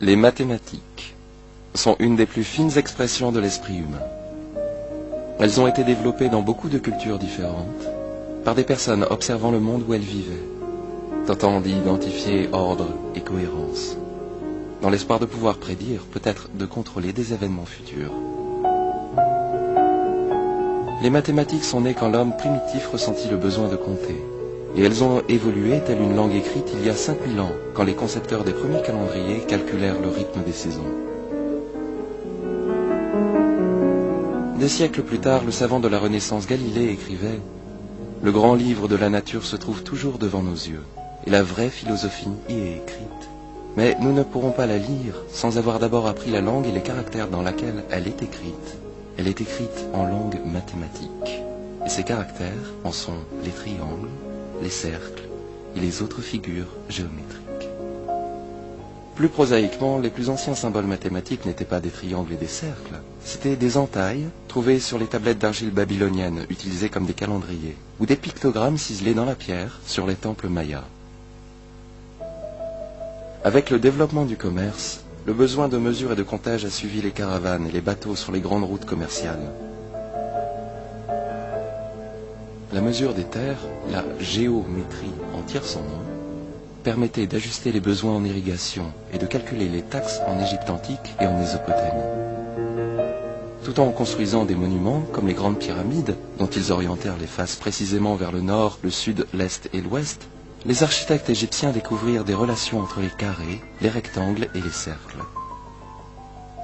Les mathématiques sont une des plus fines expressions de l'esprit humain. Elles ont été développées dans beaucoup de cultures différentes, par des personnes observant le monde où elles vivaient, tentant d'y identifier ordre et cohérence, dans l'espoir de pouvoir prédire, peut-être de contrôler des événements futurs. Les mathématiques sont nées quand l'homme primitif ressentit le besoin de compter, et elles ont évolué telle une langue écrite il y a 5000 ans, quand les concepteurs des premiers calendriers calculèrent le rythme des saisons. Des siècles plus tard, le savant de la Renaissance Galilée écrivait « Le grand livre de la nature se trouve toujours devant nos yeux, et la vraie philosophie y est écrite. Mais nous ne pourrons pas la lire sans avoir d'abord appris la langue et les caractères dans laquelle elle est écrite. Elle est écrite en langue mathématique, et ces caractères en sont les triangles, les cercles et les autres figures géométriques. » Plus prosaïquement, les plus anciens symboles mathématiques n'étaient pas des triangles et des cercles, c'étaient des entailles trouvées sur les tablettes d'argile babyloniennes utilisées comme des calendriers, ou des pictogrammes ciselés dans la pierre sur les temples mayas. Avec le développement du commerce, le besoin de mesure et de comptage a suivi les caravanes et les bateaux sur les grandes routes commerciales. La mesure des terres, la géométrie en tire son nom, permettait d'ajuster les besoins en irrigation et de calculer les taxes en Égypte antique et en Mésopotamie. Tout en construisant des monuments comme les grandes pyramides, dont ils orientèrent les faces précisément vers le nord, le sud, l'est et l'ouest, les architectes égyptiens découvrirent des relations entre les carrés, les rectangles et les cercles.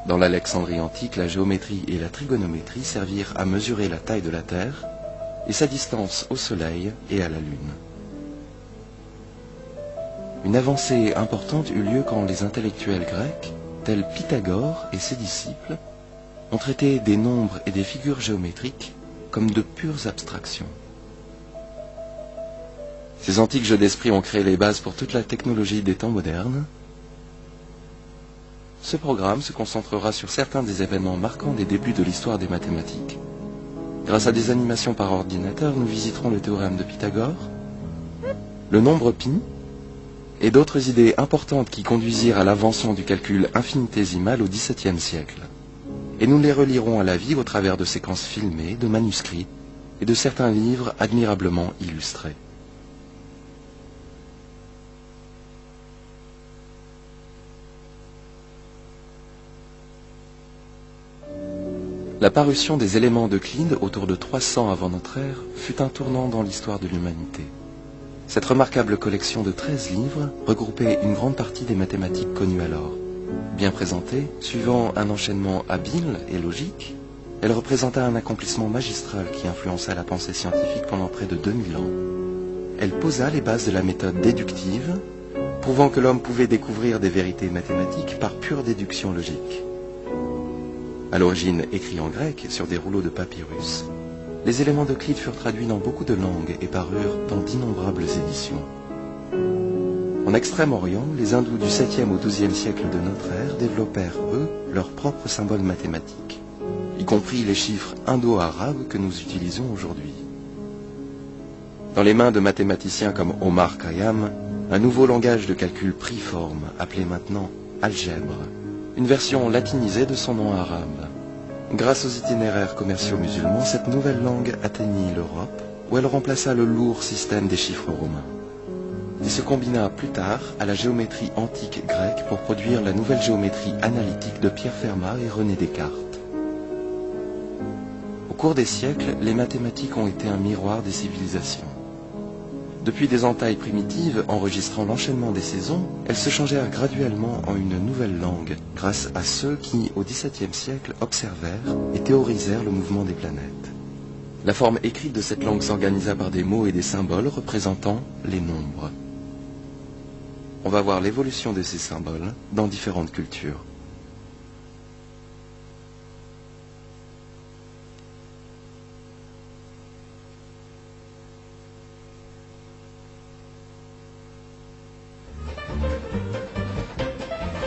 Dans l'Alexandrie antique, la géométrie et la trigonométrie servirent à mesurer la taille de la Terre et sa distance au Soleil et à la Lune. Une avancée importante eut lieu quand les intellectuels grecs, tels Pythagore et ses disciples, ont traité des nombres et des figures géométriques comme de pures abstractions. Ces antiques jeux d'esprit ont créé les bases pour toute la technologie des temps modernes. Ce programme se concentrera sur certains des événements marquants des débuts de l'histoire des mathématiques. Grâce à des animations par ordinateur, nous visiterons le théorème de Pythagore, le nombre pi, et d'autres idées importantes qui conduisirent à l'invention du calcul infinitésimal au XVIIe siècle. Et nous les relirons à la vie au travers de séquences filmées, de manuscrits et de certains livres admirablement illustrés. La parution des éléments d'Euclide autour de 300 avant notre ère fut un tournant dans l'histoire de l'humanité. Cette remarquable collection de 13 livres regroupait une grande partie des mathématiques connues alors. Bien présentée, suivant un enchaînement habile et logique, elle représenta un accomplissement magistral qui influença la pensée scientifique pendant près de 2000 ans. Elle posa les bases de la méthode déductive, prouvant que l'homme pouvait découvrir des vérités mathématiques par pure déduction logique. À l'origine écrit en grec sur des rouleaux de papyrus, les éléments d'Euclide furent traduits dans beaucoup de langues et parurent dans d'innombrables éditions. En Extrême-Orient, les hindous du 7e au 12e siècle de notre ère développèrent, eux, leurs propres symboles mathématiques, y compris les chiffres indo-arabes que nous utilisons aujourd'hui. Dans les mains de mathématiciens comme Omar Khayyam, un nouveau langage de calcul prit forme, appelé maintenant algèbre, une version latinisée de son nom arabe. Grâce aux itinéraires commerciaux musulmans, cette nouvelle langue atteignit l'Europe, où elle remplaça le lourd système des chiffres romains. Il se combina plus tard à la géométrie antique grecque pour produire la nouvelle géométrie analytique de Pierre Fermat et René Descartes. Au cours des siècles, les mathématiques ont été un miroir des civilisations. Depuis des entailles primitives enregistrant l'enchaînement des saisons, elles se changèrent graduellement en une nouvelle langue, grâce à ceux qui, au XVIIe siècle, observèrent et théorisèrent le mouvement des planètes. La forme écrite de cette langue s'organisa par des mots et des symboles représentant les nombres. On va voir l'évolution de ces symboles dans différentes cultures.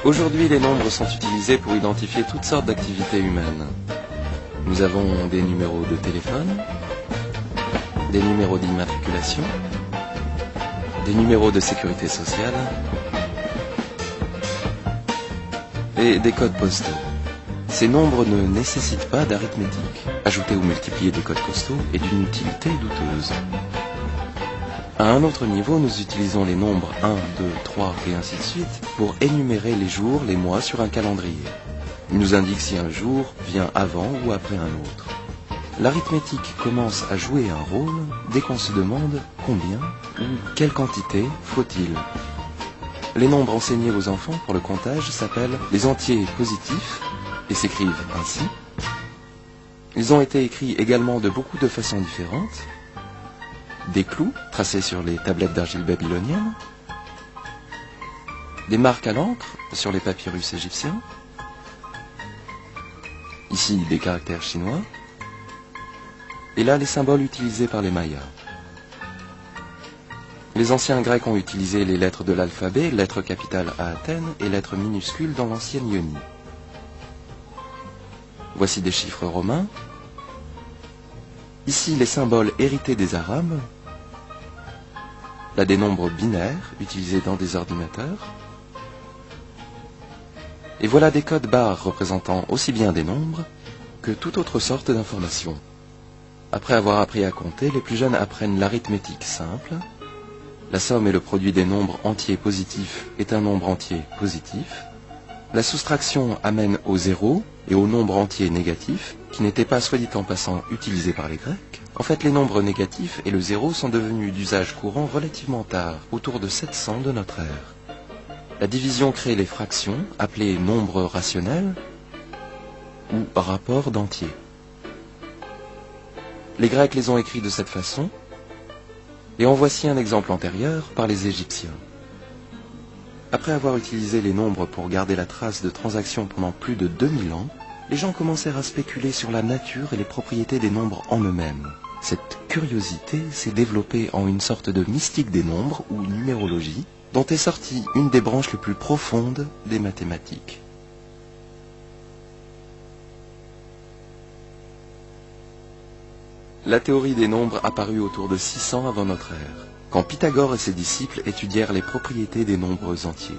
Aujourd'hui, les nombres sont utilisés pour identifier toutes sortes d'activités humaines. Nous avons des numéros de téléphone, des numéros d'immatriculation, des numéros de sécurité sociale, et des codes postaux. Ces nombres ne nécessitent pas d'arithmétique. Ajouter ou multiplier des codes postaux est d'une utilité douteuse. À un autre niveau, nous utilisons les nombres 1, 2, 3 et ainsi de suite pour énumérer les jours, les mois sur un calendrier. Il nous indique si un jour vient avant ou après un autre. L'arithmétique commence à jouer un rôle dès qu'on se demande combien ou quelle quantité faut-il. Les nombres enseignés aux enfants pour le comptage s'appellent les entiers positifs et s'écrivent ainsi. Ils ont été écrits également de beaucoup de façons différentes. Des clous tracés sur les tablettes d'argile babyloniennes, des marques à l'encre sur les papyrus égyptiens, ici des caractères chinois, et là les symboles utilisés par les Mayas. Les anciens Grecs ont utilisé les lettres de l'alphabet, lettres capitales à Athènes et lettres minuscules dans l'ancienne Ionie. Voici des chiffres romains. Ici les symboles hérités des Arabes. Là des nombres binaires utilisés dans des ordinateurs. Et voilà des codes barres représentant aussi bien des nombres que toute autre sorte d'information. Après avoir appris à compter, les plus jeunes apprennent l'arithmétique simple. La somme et le produit des nombres entiers positifs est un nombre entier positif. La soustraction amène au zéro et au nombre entier négatif, qui n'était pas, soit dit en passant, utilisé par les Grecs. En fait, les nombres négatifs et le zéro sont devenus d'usage courant relativement tard, autour de 700 de notre ère. La division crée les fractions, appelées nombres rationnels ou rapports d'entiers. Les Grecs les ont écrits de cette façon, et en voici un exemple antérieur par les Égyptiens. Après avoir utilisé les nombres pour garder la trace de transactions pendant plus de 2000 ans, les gens commencèrent à spéculer sur la nature et les propriétés des nombres en eux-mêmes. Cette curiosité s'est développée en une sorte de mystique des nombres ou numérologie, dont est sortie une des branches les plus profondes des mathématiques. La théorie des nombres apparut autour de 600 avant notre ère, quand Pythagore et ses disciples étudièrent les propriétés des nombres entiers.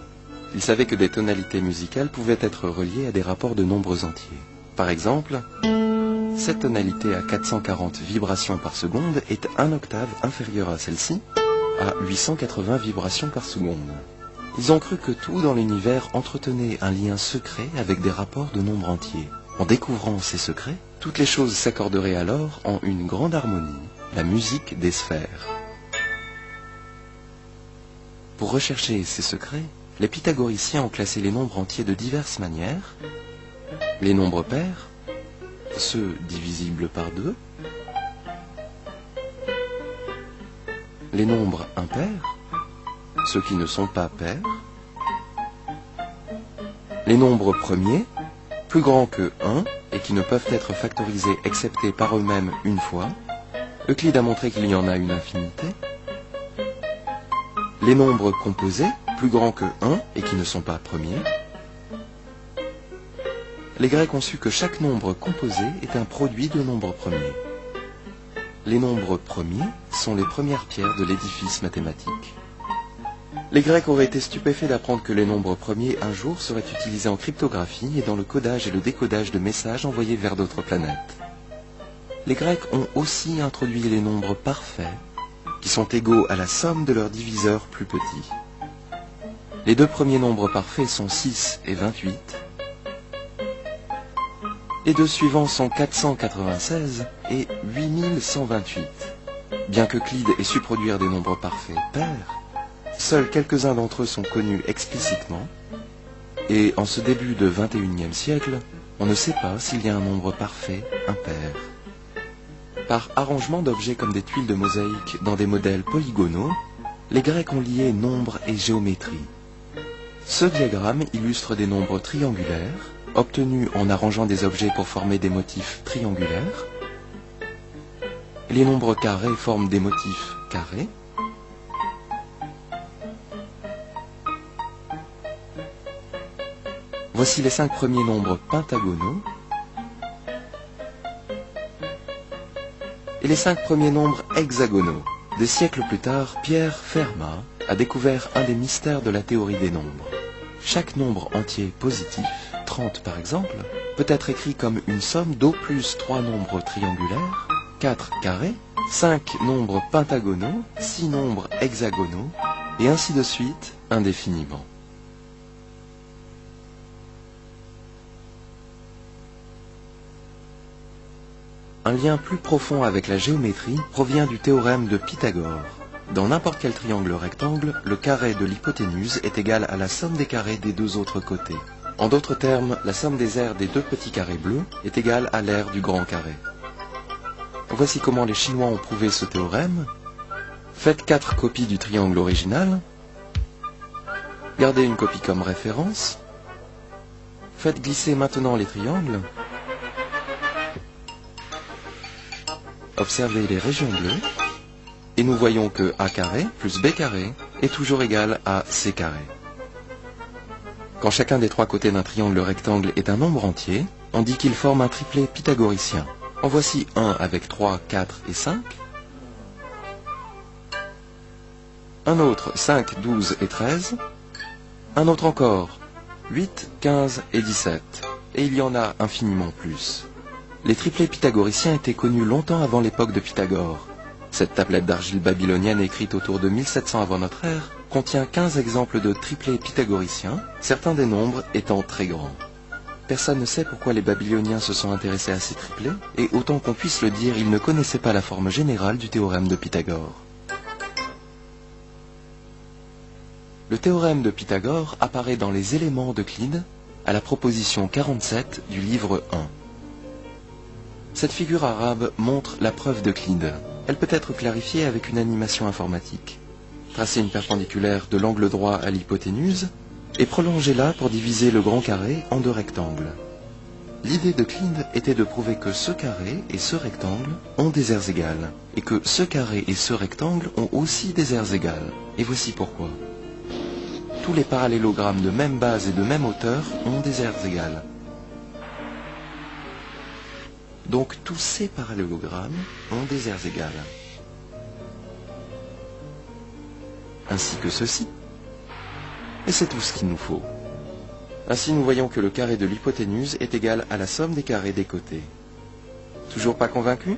Ils savaient que des tonalités musicales pouvaient être reliées à des rapports de nombres entiers. Par exemple, cette tonalité à 440 vibrations par seconde est 1 octave inférieure à celle-ci, à 880 vibrations par seconde. Ils ont cru que tout dans l'univers entretenait un lien secret avec des rapports de nombres entiers. En découvrant ces secrets, toutes les choses s'accorderaient alors en une grande harmonie, la musique des sphères. Pour rechercher ces secrets, les pythagoriciens ont classé les nombres entiers de diverses manières. Les nombres pairs, ceux divisibles par 2, les nombres impairs, ceux qui ne sont pas pairs, les nombres premiers, plus grands que 1 et qui ne peuvent être factorisés excepté par eux-mêmes une fois. Euclide a montré qu'il y en a une infinité. Les nombres composés, plus grands que 1 et qui ne sont pas premiers. Les Grecs ont su que chaque nombre composé est un produit de nombres premiers. Les nombres premiers sont les premières pierres de l'édifice mathématique. Les Grecs auraient été stupéfaits d'apprendre que les nombres premiers un jour seraient utilisés en cryptographie et dans le codage et le décodage de messages envoyés vers d'autres planètes. Les Grecs ont aussi introduit les nombres parfaits, qui sont égaux à la somme de leurs diviseurs plus petits. Les deux premiers nombres parfaits sont 6 et 28. Les deux suivants sont 496 et 8128. Bien qu'Euclide ait su produire des nombres parfaits pairs, seuls quelques-uns d'entre eux sont connus explicitement, et en ce début de XXIe siècle, on ne sait pas s'il y a un nombre parfait impair. Par arrangement d'objets comme des tuiles de mosaïque dans des modèles polygonaux, les Grecs ont lié nombre et géométrie. Ce diagramme illustre des nombres triangulaires, obtenus en arrangeant des objets pour former des motifs triangulaires. Les nombres carrés forment des motifs carrés. Voici les 5 premiers nombres pentagonaux et les 5 premiers nombres hexagonaux. Des siècles plus tard, Pierre Fermat a découvert un des mystères de la théorie des nombres. Chaque nombre entier positif 30 par exemple, peut être écrit comme une somme d'au plus 3 nombres triangulaires, 4 carrés, 5 nombres pentagonaux, 6 nombres hexagonaux, et ainsi de suite indéfiniment. Un lien plus profond avec la géométrie provient du théorème de Pythagore. Dans n'importe quel triangle rectangle, le carré de l'hypoténuse est égal à la somme des carrés des deux autres côtés. En d'autres termes, la somme des aires des deux petits carrés bleus est égale à l'aire du grand carré. Voici comment les Chinois ont prouvé ce théorème. Faites 4 copies du triangle original. Gardez une copie comme référence. Faites glisser maintenant les triangles. Observez les régions bleues. Et nous voyons que A carré plus B carré est toujours égal à C carré. Quand chacun des 3 côtés d'un triangle rectangle est un nombre entier, on dit qu'il forme un triplet pythagoricien. En voici un avec 3, 4 et 5. Un autre 5, 12 et 13. Un autre encore 8, 15 et 17. Et il y en a infiniment plus. Les triplets pythagoriciens étaient connus longtemps avant l'époque de Pythagore. Cette tablette d'argile babylonienne écrite autour de 1700 avant notre ère contient 15 exemples de triplets pythagoriciens, certains des nombres étant très grands. Personne ne sait pourquoi les Babyloniens se sont intéressés à ces triplets, et autant qu'on puisse le dire, ils ne connaissaient pas la forme générale du théorème de Pythagore. Le théorème de Pythagore apparaît dans les éléments d'Euclide, à la proposition 47 du livre 1. Cette figure arabe montre la preuve d'Euclide. Elle peut être clarifiée avec une animation informatique. Tracez une perpendiculaire de l'angle droit à l'hypoténuse et prolongez-la pour diviser le grand carré en 2 rectangles. L'idée d'Euclide était de prouver que ce carré et ce rectangle ont des aires égales, et que ce carré et ce rectangle ont aussi des aires égales. Et voici pourquoi. Tous les parallélogrammes de même base et de même hauteur ont des aires égales. Donc tous ces parallélogrammes ont des aires égales. Ainsi que ceci. Et c'est tout ce qu'il nous faut. Ainsi nous voyons que le carré de l'hypoténuse est égal à la somme des carrés des côtés. Toujours pas convaincu?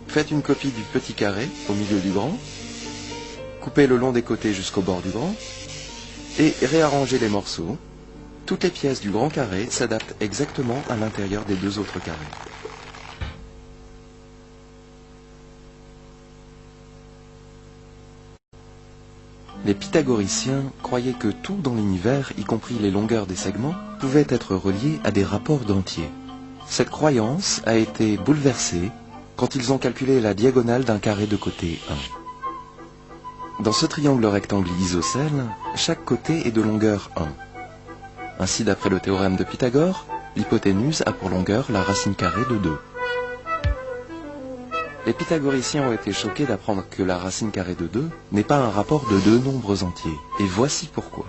Faites une copie du petit carré au milieu du grand. Coupez le long des côtés jusqu'au bord du grand. Et réarrangez les morceaux. Toutes les pièces du grand carré s'adaptent exactement à l'intérieur des 2 autres carrés. Les pythagoriciens croyaient que tout dans l'univers, y compris les longueurs des segments, pouvait être relié à des rapports d'entiers. Cette croyance a été bouleversée quand ils ont calculé la diagonale d'un carré de côté 1. Dans ce triangle rectangle isocèle, chaque côté est de longueur 1. Ainsi, d'après le théorème de Pythagore, l'hypoténuse a pour longueur la racine carrée de 2. Les pythagoriciens ont été choqués d'apprendre que la racine carrée de 2 n'est pas un rapport de 2 nombres entiers. Et voici pourquoi.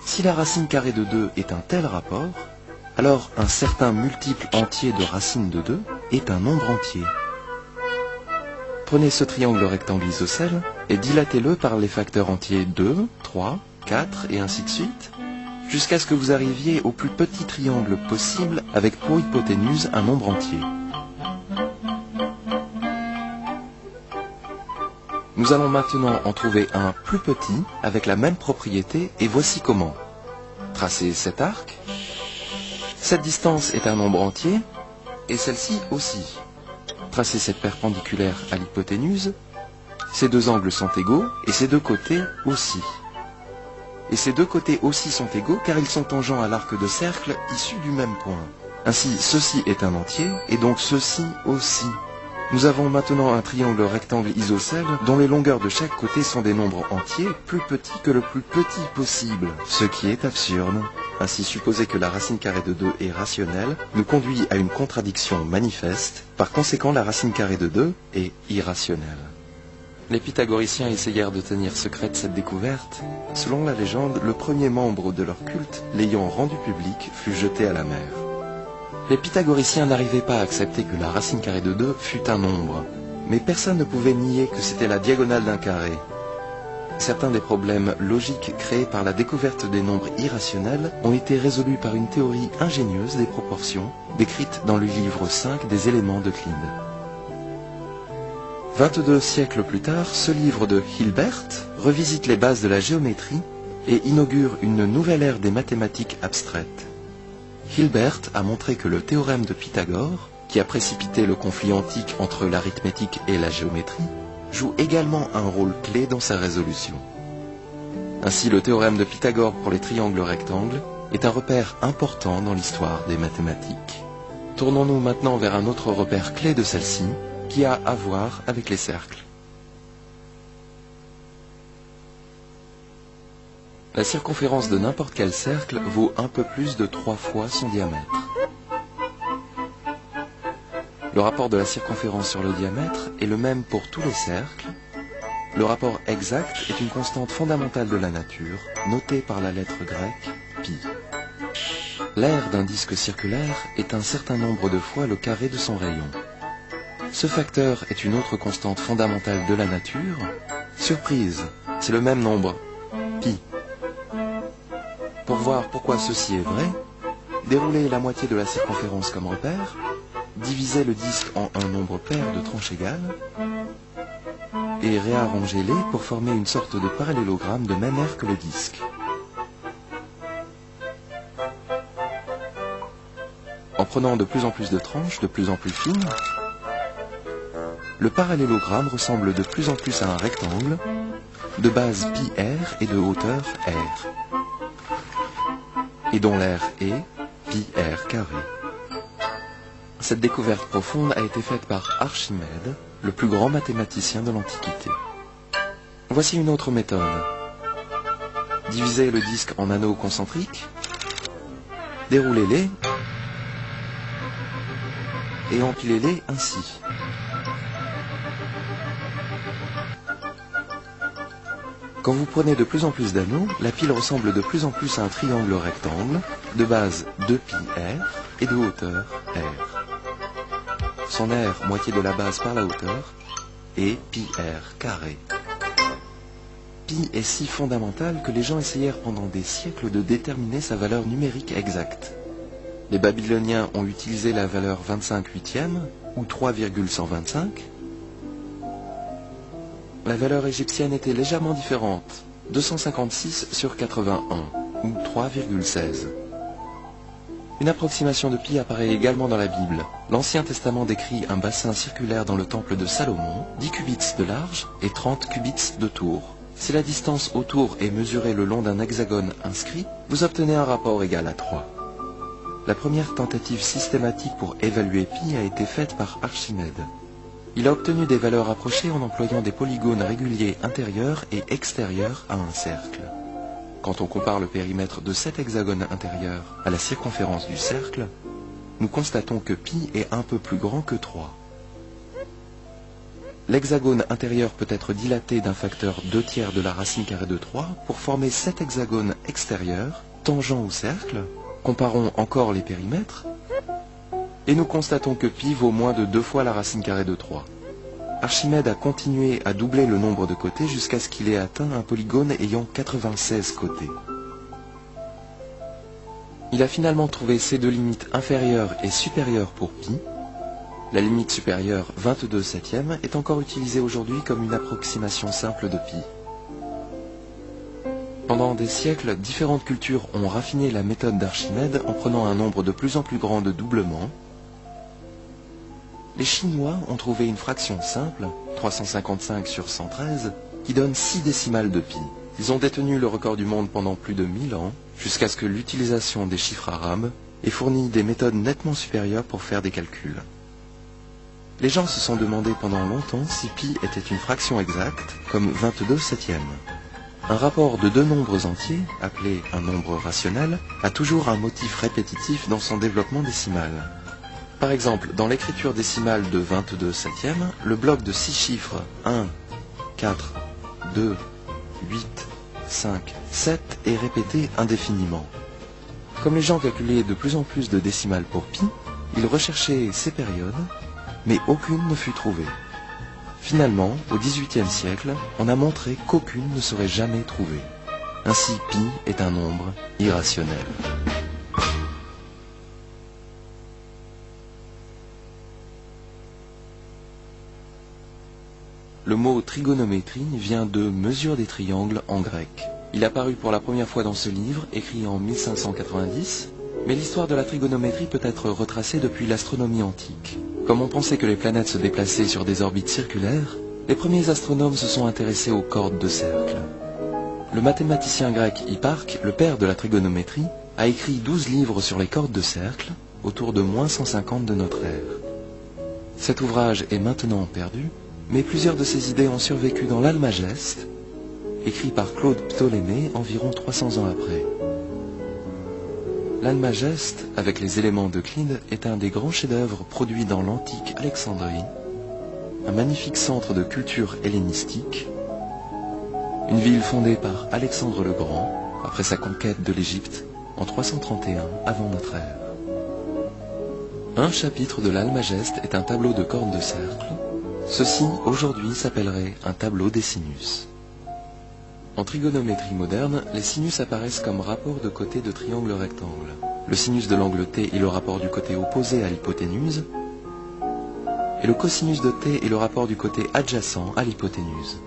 Si la racine carrée de 2 est un tel rapport, alors un certain multiple entier de racine de 2 est un nombre entier. Prenez ce triangle rectangle isocèle et dilatez-le par les facteurs entiers 2, 3, 4 et ainsi de suite, jusqu'à ce que vous arriviez au plus petit triangle possible avec pour hypoténuse un nombre entier. Nous allons maintenant en trouver un plus petit avec la même propriété et voici comment. Tracez cet arc. Cette distance est un nombre entier et celle-ci aussi. Tracez cette perpendiculaire à l'hypoténuse. Ces 2 angles sont égaux et ces 2 côtés aussi. Et ces 2 côtés aussi sont égaux car ils sont tangents à l'arc de cercle issu du même point. Ainsi, ceci est un entier et donc ceci aussi. Nous avons maintenant un triangle rectangle isocèle dont les longueurs de chaque côté sont des nombres entiers plus petits que le plus petit possible, ce qui est absurde. Ainsi, supposer que la racine carrée de 2 est rationnelle nous conduit à une contradiction manifeste. Par conséquent, la racine carrée de 2 est irrationnelle. Les pythagoriciens essayèrent de tenir secrète cette découverte. Selon la légende, le premier membre de leur culte, l'ayant rendu public, fut jeté à la mer. Les pythagoriciens n'arrivaient pas à accepter que la racine carrée de 2 fût un nombre, mais personne ne pouvait nier que c'était la diagonale d'un carré. Certains des problèmes logiques créés par la découverte des nombres irrationnels ont été résolus par une théorie ingénieuse des proportions, décrite dans le livre 5 des éléments d'Euclide. 22 siècles plus tard, ce livre de Hilbert revisite les bases de la géométrie et inaugure une nouvelle ère des mathématiques abstraites. Hilbert a montré que le théorème de Pythagore, qui a précipité le conflit antique entre l'arithmétique et la géométrie, joue également un rôle clé dans sa résolution. Ainsi, le théorème de Pythagore pour les triangles rectangles est un repère important dans l'histoire des mathématiques. Tournons-nous maintenant vers un autre repère clé de celle-ci, qui a à voir avec les cercles. La circonférence de n'importe quel cercle vaut un peu plus de 3 fois son diamètre. Le rapport de la circonférence sur le diamètre est le même pour tous les cercles. Le rapport exact est une constante fondamentale de la nature, notée par la lettre grecque pi. L'aire d'un disque circulaire est un certain nombre de fois le carré de son rayon. Ce facteur est une autre constante fondamentale de la nature. Surprise, c'est le même nombre, pi. Pour voir pourquoi ceci est vrai, déroulez la moitié de la circonférence comme repère, divisez le disque en un nombre pair de tranches égales, et réarrangez-les pour former une sorte de parallélogramme de même aire que le disque. En prenant de plus en plus de tranches, de plus en plus fines, le parallélogramme ressemble de plus en plus à un rectangle, de base pi r et de hauteur r, et dont l'aire est pi r carré. Cette découverte profonde a été faite par Archimède, le plus grand mathématicien de l'Antiquité. Voici une autre méthode. Divisez le disque en anneaux concentriques, déroulez-les et empilez-les ainsi. Quand vous prenez de plus en plus d'anneaux, la pile ressemble de plus en plus à un triangle rectangle, de base 2πr et de hauteur r. Son aire, moitié de la base par la hauteur, est πr carré. Pi est si fondamental que les gens essayèrent pendant des siècles de déterminer sa valeur numérique exacte. Les Babyloniens ont utilisé la valeur 25/8 ou 3,125. La valeur égyptienne était légèrement différente, 256/81 ou 3,16. Une approximation de pi apparaît également dans la Bible. L'Ancien Testament décrit un bassin circulaire dans le temple de Salomon, 10 cubits de large et 30 cubits de tour. Si la distance autour est mesurée le long d'un hexagone inscrit, vous obtenez un rapport égal à 3. La première tentative systématique pour évaluer pi a été faite par Archimède. Il a obtenu des valeurs approchées en employant des polygones réguliers intérieurs et extérieurs à un cercle. Quand on compare le périmètre de cet hexagone intérieur à la circonférence du cercle, nous constatons que pi est un peu plus grand que 3. L'hexagone intérieur peut être dilaté d'un facteur 2/3 de la racine carrée de 3 pour former cet hexagone extérieur, tangent au cercle. Comparons encore les périmètres, et nous constatons que pi vaut moins de 2 fois la racine carrée de 3. Archimède a continué à doubler le nombre de côtés jusqu'à ce qu'il ait atteint un polygone ayant 96 côtés. Il a finalement trouvé ces deux limites inférieures et supérieures pour pi. La limite supérieure 22/7 est encore utilisée aujourd'hui comme une approximation simple de pi. Pendant des siècles, différentes cultures ont raffiné la méthode d'Archimède en prenant un nombre de plus en plus grand de doublements. Les Chinois ont trouvé une fraction simple, 355/113, qui donne 6 décimales de pi. Ils ont détenu le record du monde pendant plus de 1000 ans, jusqu'à ce que l'utilisation des chiffres arabes ait fourni des méthodes nettement supérieures pour faire des calculs. Les gens se sont demandé pendant longtemps si pi était une fraction exacte, comme 22/7. Un rapport de deux nombres entiers, appelé un nombre rationnel, a toujours un motif répétitif dans son développement décimal. Par exemple, dans l'écriture décimale de 22/7, le bloc de 6 chiffres 1, 4, 2, 8, 5, 7 est répété indéfiniment. Comme les gens calculaient de plus en plus de décimales pour pi, ils recherchaient ces périodes, mais aucune ne fut trouvée. Finalement, au XVIIIe siècle, on a montré qu'aucune ne serait jamais trouvée. Ainsi, pi est un nombre irrationnel. Le mot trigonométrie vient de mesure des triangles en grec. Il apparut pour la première fois dans ce livre, écrit en 1590, mais l'histoire de la trigonométrie peut être retracée depuis l'astronomie antique. Comme on pensait que les planètes se déplaçaient sur des orbites circulaires, les premiers astronomes se sont intéressés aux cordes de cercle. Le mathématicien grec Hipparque, le père de la trigonométrie, a écrit 12 livres sur les cordes de cercle, autour de moins 150 de notre ère. Cet ouvrage est maintenant perdu, mais plusieurs de ses idées ont survécu dans l'Almageste, écrit par Claude Ptolémée environ 300 ans après. L'Almageste, avec les éléments d'Euclide, est un des grands chefs-d'œuvre produits dans l'antique Alexandrie, un magnifique centre de culture hellénistique, une ville fondée par Alexandre le Grand, après sa conquête de l'Égypte en 331 avant notre ère. Un chapitre de l'Almageste est un tableau de cordes de cercle. Ceci, aujourd'hui, s'appellerait un tableau des sinus. En trigonométrie moderne, les sinus apparaissent comme rapport de côté de triangles rectangles. Le sinus de l'angle T est le rapport du côté opposé à l'hypoténuse, et le cosinus de T est le rapport du côté adjacent à l'hypoténuse.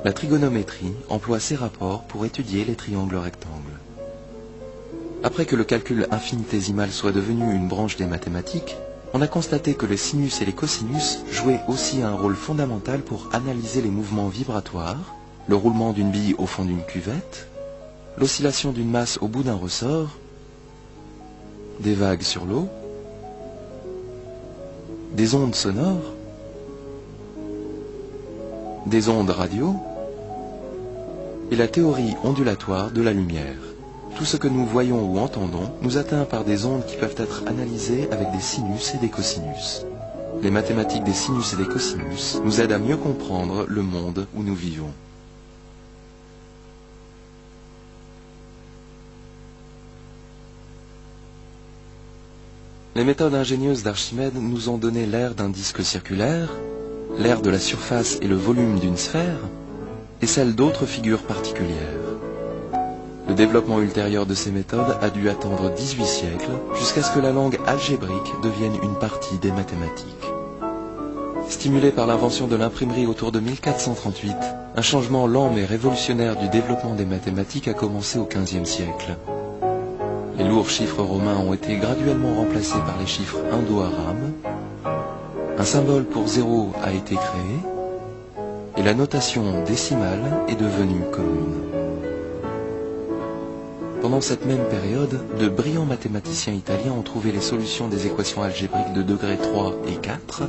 La trigonométrie emploie ces rapports pour étudier les triangles rectangles. Après que le calcul infinitésimal soit devenu une branche des mathématiques, on a constaté que les sinus et les cosinus jouaient aussi un rôle fondamental pour analyser les mouvements vibratoires, le roulement d'une bille au fond d'une cuvette, l'oscillation d'une masse au bout d'un ressort, des vagues sur l'eau, des ondes sonores, des ondes radio et la théorie ondulatoire de la lumière. Tout ce que nous voyons ou entendons nous atteint par des ondes qui peuvent être analysées avec des sinus et des cosinus. Les mathématiques des sinus et des cosinus nous aident à mieux comprendre le monde où nous vivons. Les méthodes ingénieuses d'Archimède nous ont donné l'aire d'un disque circulaire, l'aire de la surface et le volume d'une sphère, et celle d'autres figures particulières. Le développement ultérieur de ces méthodes a dû attendre 18 siècles jusqu'à ce que la langue algébrique devienne une partie des mathématiques. Stimulé par l'invention de l'imprimerie autour de 1438, un changement lent mais révolutionnaire du développement des mathématiques a commencé au XVe siècle. Les lourds chiffres romains ont été graduellement remplacés par les chiffres indo-arabes, un symbole pour zéro a été créé, et la notation décimale est devenue commune. Pendant cette même période, de brillants mathématiciens italiens ont trouvé les solutions des équations algébriques de degrés 3 et 4.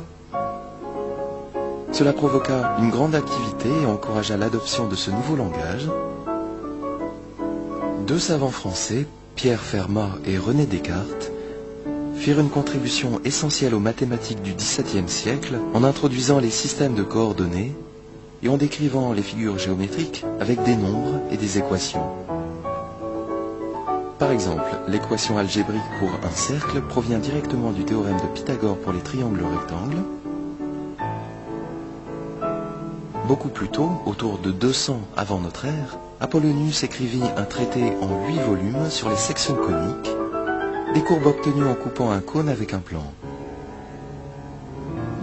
Cela provoqua une grande activité et encouragea l'adoption de ce nouveau langage. Deux savants français, Pierre Fermat et René Descartes, firent une contribution essentielle aux mathématiques du XVIIe siècle en introduisant les systèmes de coordonnées et en décrivant les figures géométriques avec des nombres et des équations. Par exemple, l'équation algébrique pour un cercle provient directement du théorème de Pythagore pour les triangles rectangles. Beaucoup plus tôt, autour de 200 avant notre ère, Apollonius écrivit un traité en 8 volumes sur les sections coniques, des courbes obtenues en coupant un cône avec un plan.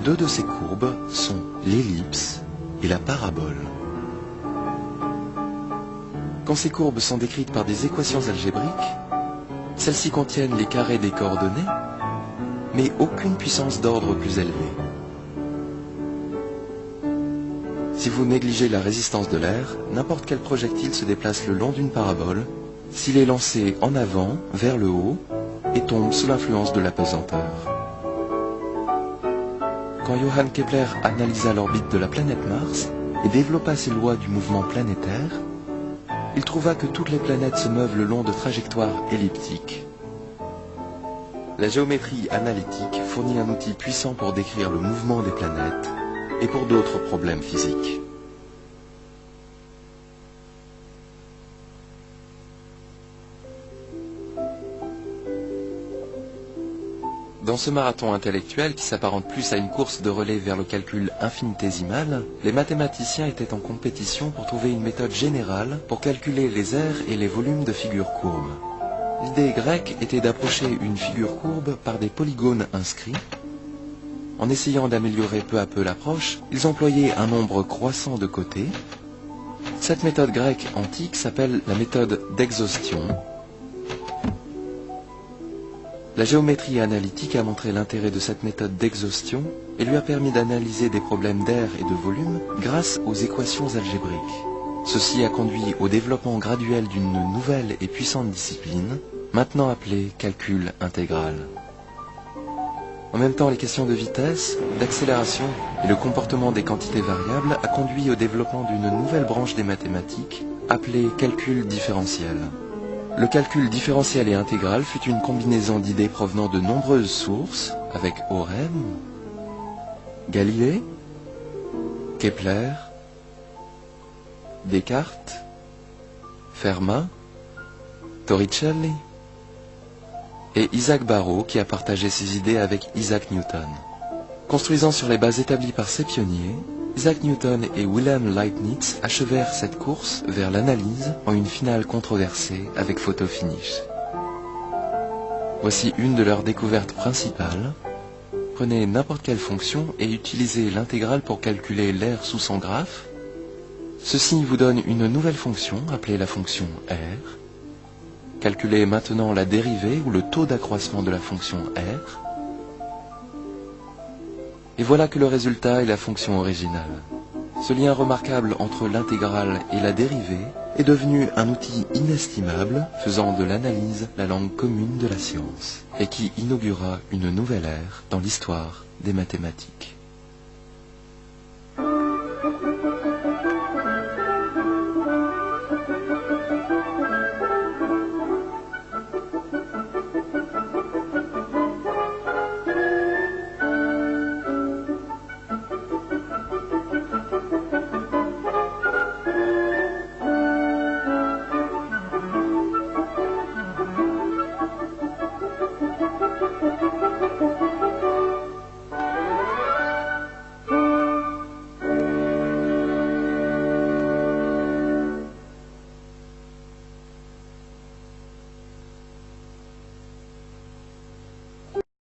Deux de ces courbes sont l'ellipse et la parabole. Quand ces courbes sont décrites par des équations algébriques, celles-ci contiennent les carrés des coordonnées, mais aucune puissance d'ordre plus élevée. Si vous négligez la résistance de l'air, n'importe quel projectile se déplace le long d'une parabole, s'il est lancé en avant, vers le haut, et tombe sous l'influence de la pesanteur. Quand Johann Kepler analysa l'orbite de la planète Mars et développa ses lois du mouvement planétaire, il trouva que toutes les planètes se meuvent le long de trajectoires elliptiques. La géométrie analytique fournit un outil puissant pour décrire le mouvement des planètes et pour d'autres problèmes physiques. Dans ce marathon intellectuel qui s'apparente plus à une course de relais vers le calcul infinitésimal, les mathématiciens étaient en compétition pour trouver une méthode générale pour calculer les aires et les volumes de figures courbes. L'idée grecque était d'approcher une figure courbe par des polygones inscrits. En essayant d'améliorer peu à peu l'approche, ils employaient un nombre croissant de côtés. Cette méthode grecque antique s'appelle la méthode d'exhaustion. La géométrie analytique a montré l'intérêt de cette méthode d'exhaustion et lui a permis d'analyser des problèmes d'air et de volume grâce aux équations algébriques. Ceci a conduit au développement graduel d'une nouvelle et puissante discipline, maintenant appelée calcul intégral. En même temps, les questions de vitesse, d'accélération et le comportement des quantités variables a conduit au développement d'une nouvelle branche des mathématiques, appelée calcul différentiel. Le calcul différentiel et intégral fut une combinaison d'idées provenant de nombreuses sources, avec Oren, Galilée, Kepler, Descartes, Fermat, Torricelli et Isaac Barrow qui a partagé ses idées avec Isaac Newton. Construisant sur les bases établies par ses pionniers, Isaac Newton et Wilhelm Leibniz achevèrent cette course vers l'analyse en une finale controversée avec photo finish. Voici une de leurs découvertes principales. Prenez n'importe quelle fonction et utilisez l'intégrale pour calculer l'aire sous son graphe. Ceci vous donne une nouvelle fonction appelée la fonction R. Calculez maintenant la dérivée ou le taux d'accroissement de la fonction R. Et voilà que le résultat est la fonction originale. Ce lien remarquable entre l'intégrale et la dérivée est devenu un outil inestimable faisant de l'analyse la langue commune de la science et qui inaugura une nouvelle ère dans l'histoire des mathématiques.